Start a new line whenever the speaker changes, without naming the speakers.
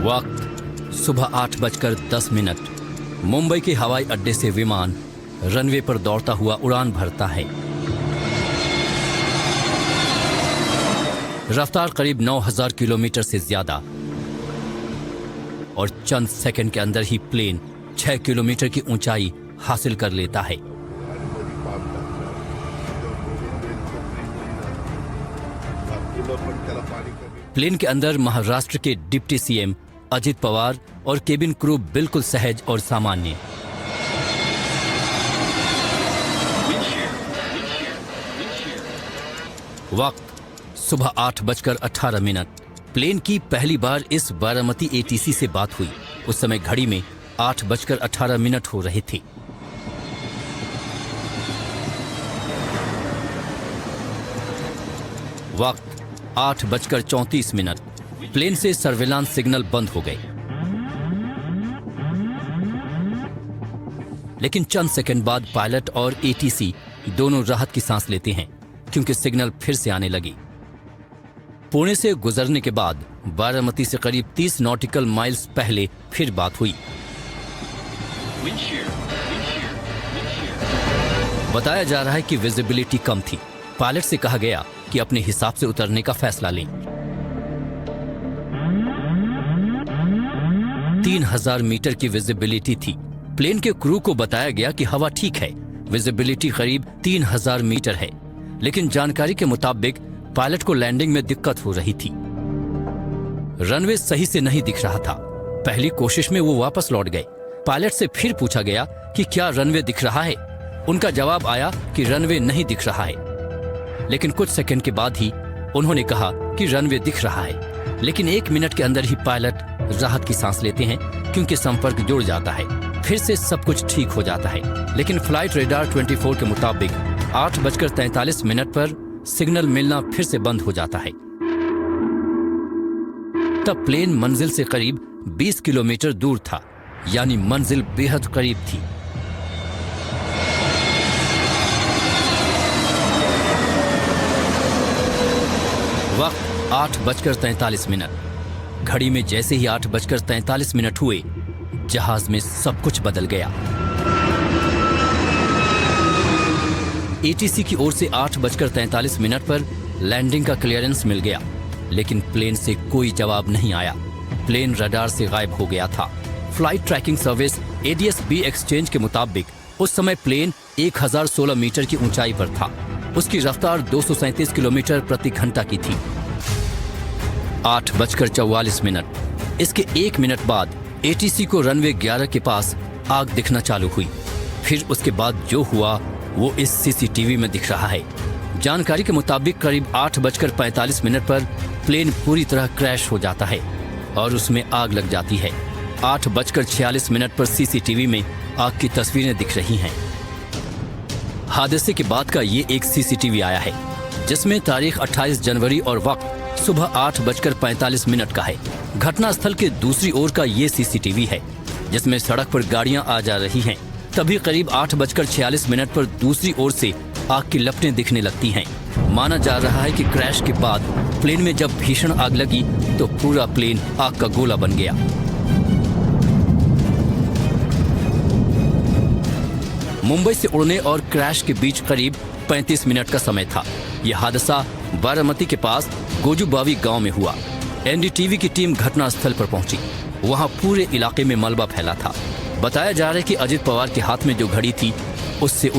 वक्त सुबह 8:10। मुंबई के हवाई अड्डे से विमान रनवे पर दौड़ता हुआ उड़ान भरता है। रफ्तार करीब 9000 किलोमीटर से ज्यादा और चंद सेकंड के अंदर ही प्लेन 6 किलोमीटर की ऊंचाई हासिल कर लेता है। प्लेन के अंदर महाराष्ट्र के डिप्टी सीएम अजित पवार और केबिन क्रू बिल्कुल सहज और सामान्य। वक्त सुबह 8:18। प्लेन की पहली बार इस बारामती एटीसी से बात हुई। उस समय घड़ी में 8:18 हो रहे थे। वक्त 8:34। प्लेन से सर्विलांस सिग्नल बंद हो गए, लेकिन चंद सेकंड बाद पायलट और एटीसी दोनों राहत की सांस लेते हैं क्योंकि सिग्नल फिर से आने लगी। पुणे से गुजरने के बाद बारामती से करीब 30 नॉटिकल माइल्स पहले फिर बात हुई। बताया जा रहा है कि विजिबिलिटी कम थी। पायलट से कहा गया कि अपने हिसाब से उतरने का फैसला लें। 3000 मीटर की विजिबिलिटी थी। प्लेन के क्रू को बताया गया कि हवा ठीक है, विजिबिलिटी करीब 3000 मीटर है, लेकिन जानकारी के मुताबिक पायलट को लैंडिंग में दिक्कत हो रही थी। रनवे सही से नहीं दिख रहा था। पहली कोशिश में वो वापस लौट गए। पायलट से फिर पूछा गया कि क्या रनवे दिख रहा है। उनका जवाब आया कि रनवे नहीं दिख रहा है, लेकिन कुछ सेकंड के बाद ही उन्होंने कहा कि रनवे दिख रहा है। लेकिन 1 मिनट के अंदर ही पायलट राहत की सांस लेते हैं क्योंकि संपर्क जुड़ जाता है। फिर से सब कुछ ठीक हो जाता है। लेकिन फ्लाइट रेडार 24 के मुताबिक 8:43 पर सिग्नल मिलना फिर से बंद हो जाता है। तब प्लेन मंजिल से करीब 20 किलोमीटर दूर था, यानी मंजिल बेहद करीब थी। वक्त 8:43। घड़ी में जैसे ही 8:43 हुए, जहाज में सब कुछ बदल गया। एटीसी की ओर से 8:43 पर लैंडिंग का क्लियरेंस मिल गया, लेकिन प्लेन से कोई जवाब नहीं आया। प्लेन रडार से गायब हो गया था। Flight tracking service ADS-B exchange के मुताबिक उस समय प्लेन 1016 मीटर की ऊंचाई पर था। उसकी रफ्तार 237 किलोमीटर प्रति घंटा की थी। 8:44। इसके 1 मिनट बाद एटीसी को रनवे 11 के पास आग दिखना चालू हुई। फिर उसके बाद जो हुआ वो इस CCTV में दिख रहा है। जानकारी के मुताबिक करीब 8:45 पर प्लेन पूरी तरह क्रैश हो जाता है और उसमें आग लग जाती है। 8:46 पर CCTV में आग की तस्वीरें दिख रही हैं। हादसे के बाद का ये एक CCTV आया है, जिसमें तारीख 28 जनवरी और वक्त सुबह 8:45 का है। घटनास्थल के दूसरी ओर का ये CCTV है, जिसमें सड़क पर गाड़ियां आ जा रही हैं। तभी करीब 8:46 पर दूसरी ओर से आग की लपटें दिखने लगती हैं। माना जा रहा है कि क्रैश के बाद प्लेन में जब भीषण आग लगी तो पूरा प्लेन आग का गोला बन गया। मुंबई से उड़ने और क्रैश के बीच करीब 35 मिनट का समय था। यह हादसा बारामती के पास गोजूबावी गांव में हुआ। NDTV की टीम घटनास्थल पर पहुंची। वहां पूरे इलाके में मलबा फैला था। बताया जा रहा है कि अजित पवार के हाथ में जो घड़ी थी उससे